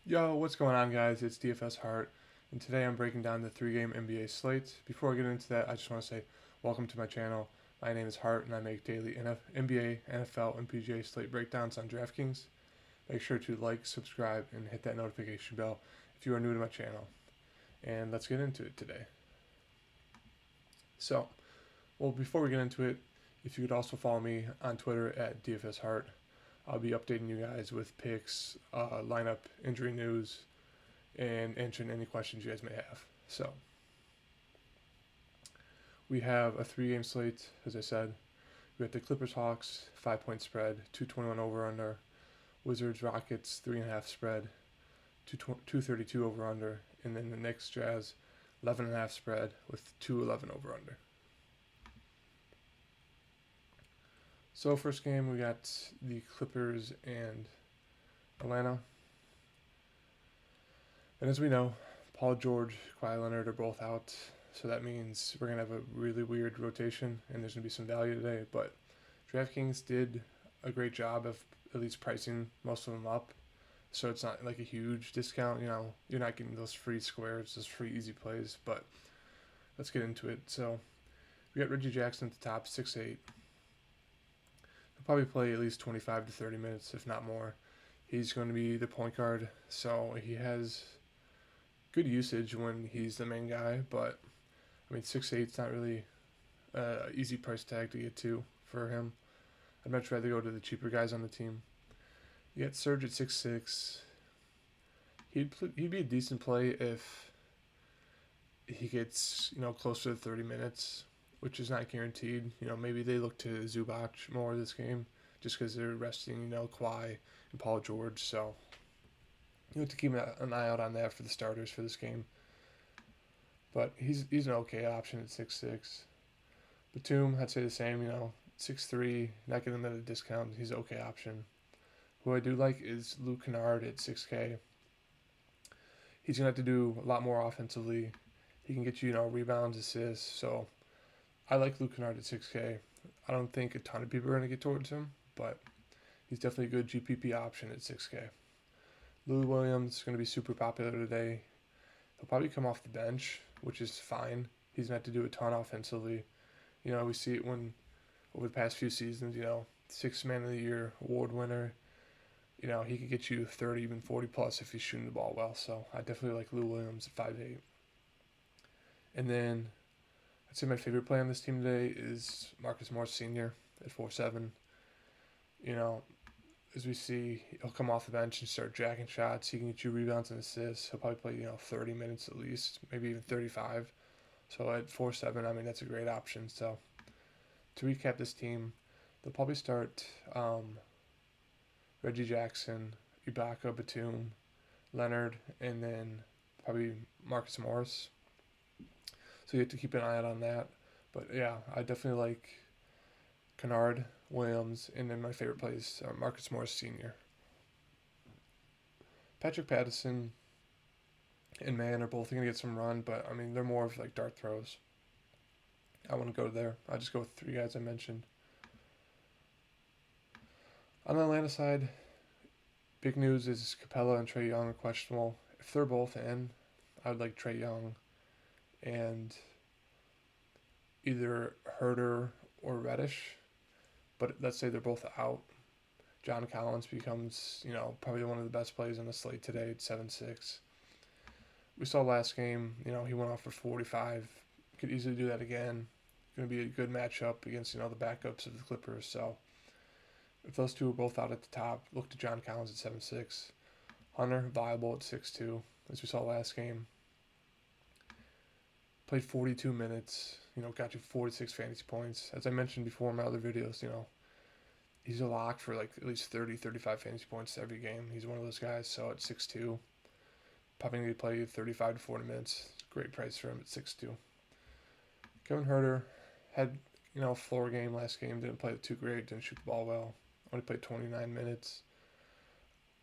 Yo, what's going on, guys? It's DFS Hart, and today I'm breaking down the three-game NBA slate. Before I get into that, I just want to say welcome to my channel. My name is Hart, and I make daily NBA, NFL, and PGA slate breakdowns on Draftkings. Make sure to like, subscribe, and hit that notification bell if you are new to my channel. And let's get into it today. So, before we get into it, if you could also follow me on Twitter at DFS Hart, I'll be updating you guys with picks, lineup, injury news, and answering any questions you guys may have. So, we have a three-game slate, as I said. We have the Clippers Hawks 5-point spread, 221 over under. Wizards Rockets 3.5 spread, 232 over under, and then the Knicks Jazz 11.5 spread with 211 over under. So first game we got the Clippers and Atlanta. And as we know, Paul George, Kawhi Leonard are both out, so that means we're gonna have a really weird rotation, and there's gonna be some value today. But DraftKings did a great job of at least pricing most of them up, so it's not like a huge discount. You know, you're not getting those free squares, those free easy plays. But let's get into it. So we got Reggie Jackson at the top, 6'8". He'll probably play at least 25 to 30 minutes, if not more. He's going to be the point guard, so he has good usage when he's the main guy. But I mean, 6'8" is not really easy price tag to get to for him. I'd much rather go to the cheaper guys on the team. You got Serge at 6'6". He'd be a decent play if he gets closer to 30 minutes, which is not guaranteed. Maybe they look to Zubac more this game just because they're resting Kawhi and Paul George. So you have to keep an eye out on that for the starters for this game. But he's an okay option at 6'6". Batum, I'd say the same. 6'3", not getting him at a discount. He's an okay option. Who I do like is Luke Kennard at 6K. He's going to have to do a lot more offensively. He can get you, rebounds, assists. So I like Luke Kennard at 6K. I don't think a ton of people are going to get towards him, but he's definitely a good GPP option at 6K. Lou Williams is going to be super popular today. He'll probably come off the bench, which is fine. He's going to have to do a ton offensively. We see it when over the past few seasons, sixth man of the year award winner. He could get you 30, even 40 plus if he's shooting the ball well. So I definitely like Lou Williams at 5'8". And then I'd say my favorite play on this team today is Marcus Morris Sr. at 4'7". As we see, he'll come off the bench and start jacking shots. He can get you rebounds and assists. He'll probably play 30 minutes at least, maybe even 35. So at 4'7", I mean, that's a great option. So to recap this team, they'll probably start Reggie Jackson, Ibaka, Batum, Leonard, and then probably Marcus Morris. So you have to keep an eye out on that. But yeah, I definitely like Kennard, Williams, and then my favorite plays are Marcus Morris Sr. Patrick Patterson and Mann are both going to get some run, but I mean, they're more of like dart throws. I want to go there. I just go with three guys I mentioned. On the Atlanta side, big news is Capella and Trae Young are questionable. If they're both in, I would like Trae Young and either Herter or Reddish. But let's say they're both out. John Collins becomes, probably one of the best plays on the slate today at 7'6". We saw last game, he went off for 45. Could easily do that again. Going to be a good matchup against, the backups of the Clippers. So if those two are both out at the top, look to John Collins at 7'6". Hunter, viable at 6'2", as we saw last game. Played 42 minutes, got you 46 fantasy points. As I mentioned before in my other videos, he's a lock for like at least 30, 35 fantasy points every game. He's one of those guys. So at 6'2", probably going to play 35 to 40 minutes. Great price for him at 6'2". Kevin Herter had, a floor game last game. Didn't play it too great. Didn't shoot the ball well. Only played 29 minutes.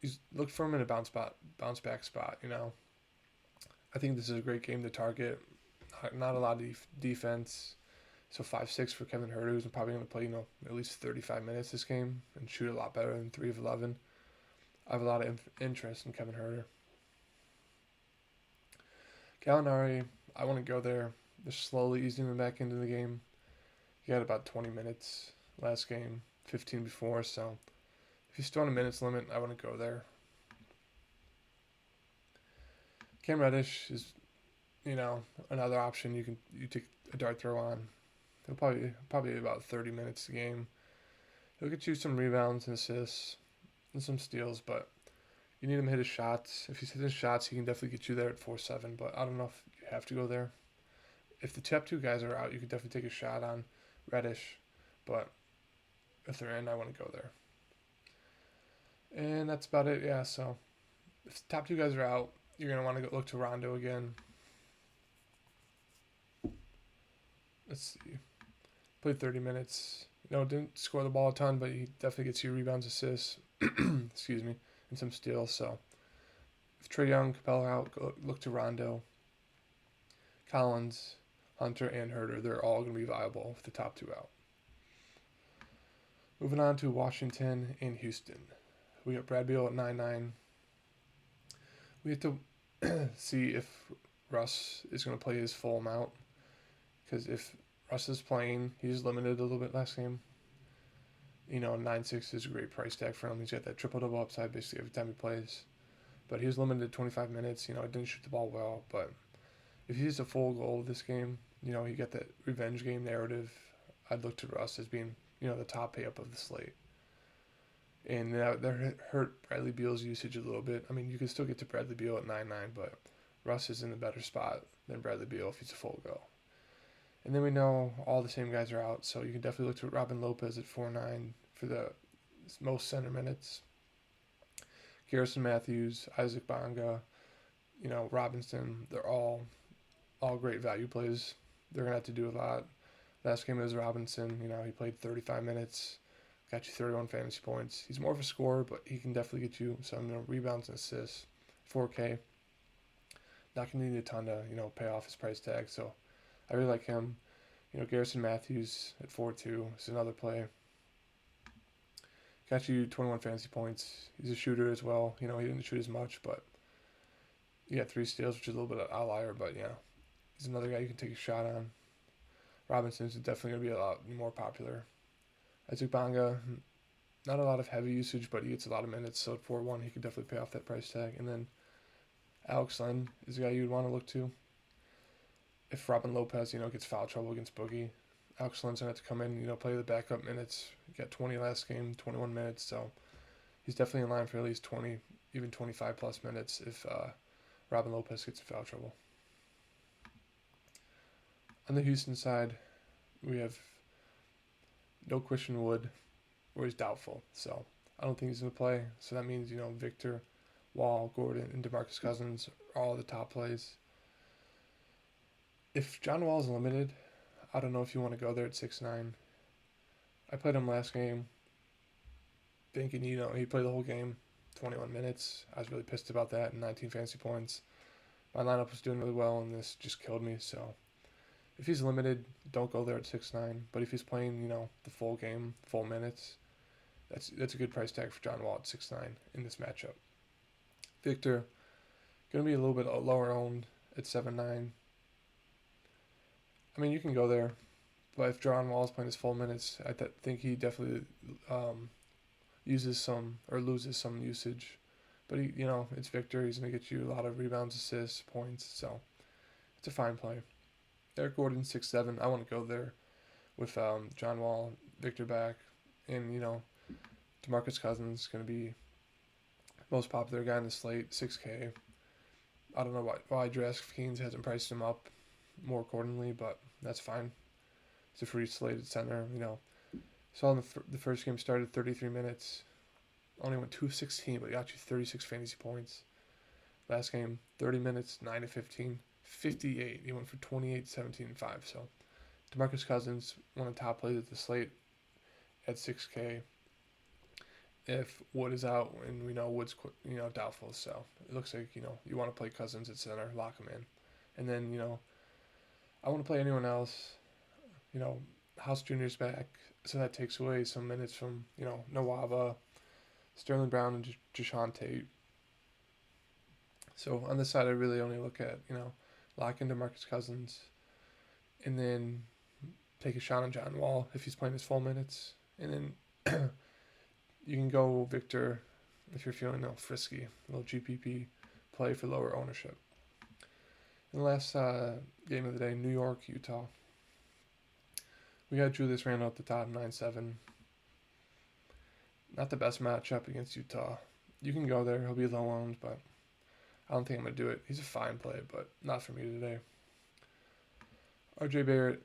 He's looked for him in a bounce back spot. I think this is a great game to target. Not a lot of defense. So 5'6" for Kevin Herter, who's probably going to play, at least 35 minutes this game and shoot a lot better than 3 of 11. I have a lot of interest in Kevin Herter. Gallinari, I want to go there. They're slowly easing him back into the game. He had about 20 minutes last game, 15 before, so if he's still on a minutes limit, I want to go there. Cam Reddish is, another option you take a dart throw on. He'll probably about 30 minutes a game. He'll get you some rebounds and assists and some steals, but you need him to hit his shots. If he's hitting his shots, he can definitely get you there at 4-7, but I don't know if you have to go there. If the top two guys are out, you can definitely take a shot on Reddish, but if they're in, I want to go there. And that's about it, yeah, so if the top two guys are out, you're going to want to look to Rondo again. Let's see. Played 30 minutes. Didn't score the ball a ton, but he definitely gets you rebounds, assists, excuse me, and some steals. So if Trae Young, Capella out, look to Rondo. Collins, Hunter, and Herter, they're all going to be viable with the top two out. Moving on to Washington and Houston. We got Brad Beal at 9-9. We have to see if Russ is going to play his full amount. Because if Russ is playing, he's limited a little bit last game. 9-6 is a great price tag for him. He's got that triple-double upside basically every time he plays. But he was limited to 25 minutes. Didn't shoot the ball well. But if he's a full goal this game, he got that revenge game narrative. I'd look to Russ as being, the top pay-up of the slate. And that hurt Bradley Beal's usage a little bit. I mean, you can still get to Bradley Beal at 9-9, but Russ is in a better spot than Bradley Beal if he's a full go. And then we know all the same guys are out, so you can definitely look to Robin Lopez at 4-9 for the most center minutes. Garrison Matthews, Isaac Bonga, Robinson, they're all great value plays. They're going to have to do a lot. Last game was Robinson, he played 35 minutes, got you 31 fantasy points. He's more of a scorer, but he can definitely get you some rebounds and assists. 4K. Not going to need a ton to, pay off his price tag, so I really like him. Garrison Matthews at 4-2 is another play. Got you 21 fantasy points. He's a shooter as well. He didn't shoot as much, but he got 3 steals, which is a little bit of an outlier, but he's another guy you can take a shot on. Robinson's definitely going to be a lot more popular. Isaac Bonga, not a lot of heavy usage, but he gets a lot of minutes, so at 4-1, he could definitely pay off that price tag. And then Alex Len is a guy you'd want to look to. If Robin Lopez, gets foul trouble against Boogie, Alex Len's going to have to come in, play the backup minutes. He got 20 last game, 21 minutes, so he's definitely in line for at least 20, even 25 plus minutes if Robin Lopez gets in foul trouble. On the Houston side, we have no Christian Wood, or he's doubtful, so I don't think he's going to play. So that means, Victor, Wall, Gordon, and DeMarcus Cousins are all the top plays. If John Wall is limited, I don't know if you want to go there at 6-9. I played him last game, thinking, he played the whole game, 21 minutes. I was really pissed about that, and 19 fantasy points. My lineup was doing really well, and this just killed me. So if he's limited, don't go there at 6-9. But if he's playing, the full game, full minutes, that's a good price tag for John Wall at 6-9 in this matchup. Victor, going to be a little bit lower owned at 7-9. I mean, you can go there, but if John Wall is playing his full minutes, I think he definitely uses some or loses some usage. But it's Victor. He's going to get you a lot of rebounds, assists, points. So it's a fine play. Eric Gordon 6-7. I want to go there with John Wall, Victor back, and DeMarcus Cousins is going to be most popular guy in the slate, 6K. I don't know why Draftkings hasn't priced him up more accordingly, but that's fine. It's a free slated center, Saw the first game started 33 minutes. Only went 2-16, but got you 36 fantasy points. Last game, 30 minutes, 9-15, 58. He went for 28, 17, and 5. So DeMarcus Cousins, one of the top plays at the slate at 6K. If Wood is out, and we know Wood's doubtful, so it looks like you want to play Cousins at center, lock him in, and then I want to play anyone else. House Jr.'s back, so that takes away some minutes from Nawaba, Sterling Brown, and Jashawn Tate. So on this side, I really only look at lock into Marcus Cousins, and then take a shot on John Wall if he's playing his full minutes. And then you can go Victor if you're feeling a little frisky, a little GPP play for lower ownership. And the last game of the day, New York, Utah. We got Julius Randle at the top, 9-7. Not the best matchup against Utah. You can go there. He'll be low owned, but I don't think I'm going to do it. He's a fine play, but not for me today. RJ Barrett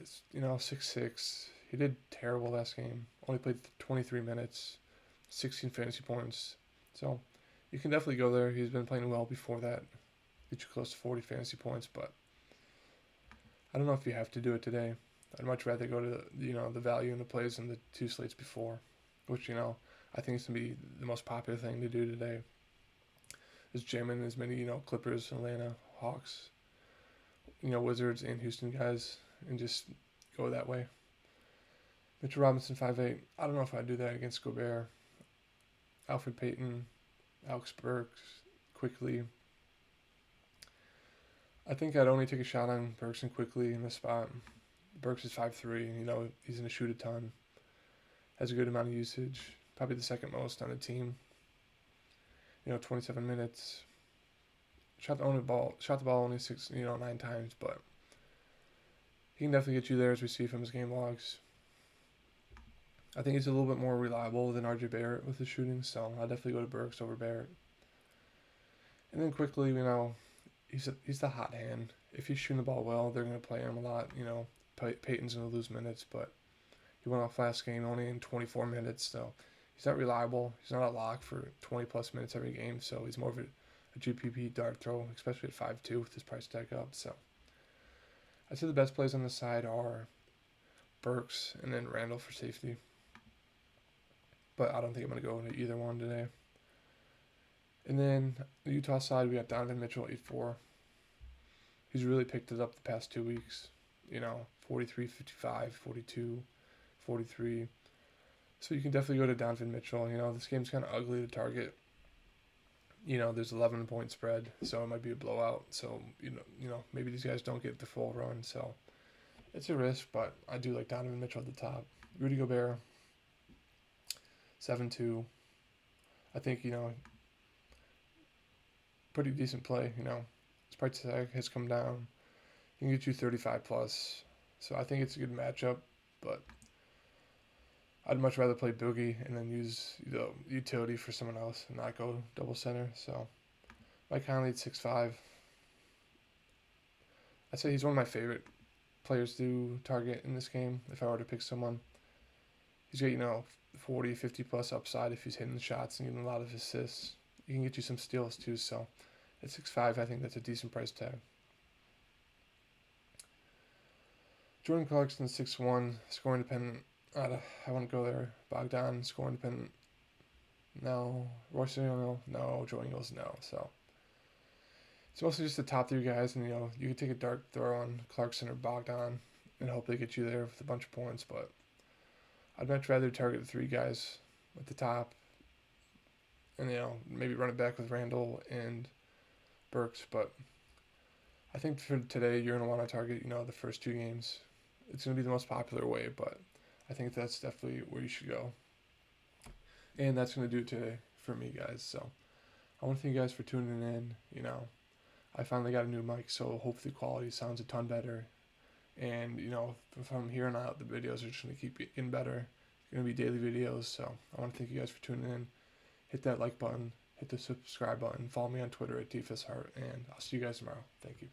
is, 6'6". He did terrible last game. Only played 23 minutes, 16 fantasy points. So you can definitely go there. He's been playing well before that. Get you close to 40 fantasy points, but I don't know if you have to do it today. I'd much rather go to the value in the plays in the two slates before, which I think is gonna be the most popular thing to do today. Is jamming as many Clippers, Atlanta, Hawks, Wizards and Houston guys, and just go that way. Mitchell Robinson 5'8". I don't know if I'd do that against Gobert, Alfred Payton, Alex Burks, quickly. I think I'd only take a shot on Burks and quickly in this spot. Burks is 5'3", and he's going to shoot a ton. Has a good amount of usage. Probably the second most on the team. 27 minutes. Shot the ball only 9 times, but he can definitely get you there as we see from his game logs. I think he's a little bit more reliable than RJ Barrett with his shooting, so I'll definitely go to Burks over Barrett. And then quickly, he's the hot hand. If he's shooting the ball well, they're going to play him a lot. Peyton's going to lose minutes, but he went off last game only in 24 minutes, so he's not reliable. He's not a lock for 20-plus minutes every game, so he's more of a GPP dart throw, especially at 5'2" with his price tag up. So I'd say the best plays on the side are Burks and then Randle for safety. But I don't think I'm going to go into either one today. And then the Utah side, we got Donovan Mitchell, 8'4". He's really picked it up the past 2 weeks. 43, 55, 42, 43. So you can definitely go to Donovan Mitchell. This game's kind of ugly to target. There's 11-point spread, so it might be a blowout. So, maybe these guys don't get the full run. So it's a risk, but I do like Donovan Mitchell at the top. Rudy Gobert, 7-2. I think, pretty decent play. His price tag has come down. He can get you 35+. So I think it's a good matchup, but I'd much rather play Boogie and then use utility for someone else and not go double center. So Mike Conley at 6'5". I'd say he's one of my favorite players to target in this game if I were to pick someone. He's got, 40, 50+ upside if he's hitting the shots and getting a lot of assists. He can get you some steals too, so at 6'5", I think that's a decent price tag. Jordan Clarkson, 6'1", scoring dependent. I want to go there. Bogdan, scoring dependent. No. Royce O'Neal, no. Joe Ingles, no. So it's mostly just the top 3 guys, and you could take a dart throw on Clarkson or Bogdan and hope they get you there with a bunch of points, but I'd much rather target the 3 guys at the top and maybe run it back with Randle and Burks. But I think for today you're going to want to target the first 2 games. It's going to be the most popular way, but I think that's definitely where you should go. And that's going to do it today for me, guys. So I want to thank you guys for tuning in. I finally got a new mic, so hopefully quality sounds a ton better. And from here on out, the videos are just going to keep getting better. It's going to be daily videos, so I want to thank you guys for tuning in. Hit that like button, hit the subscribe button, follow me on Twitter at DFSHeart, and I'll see you guys tomorrow. Thank you.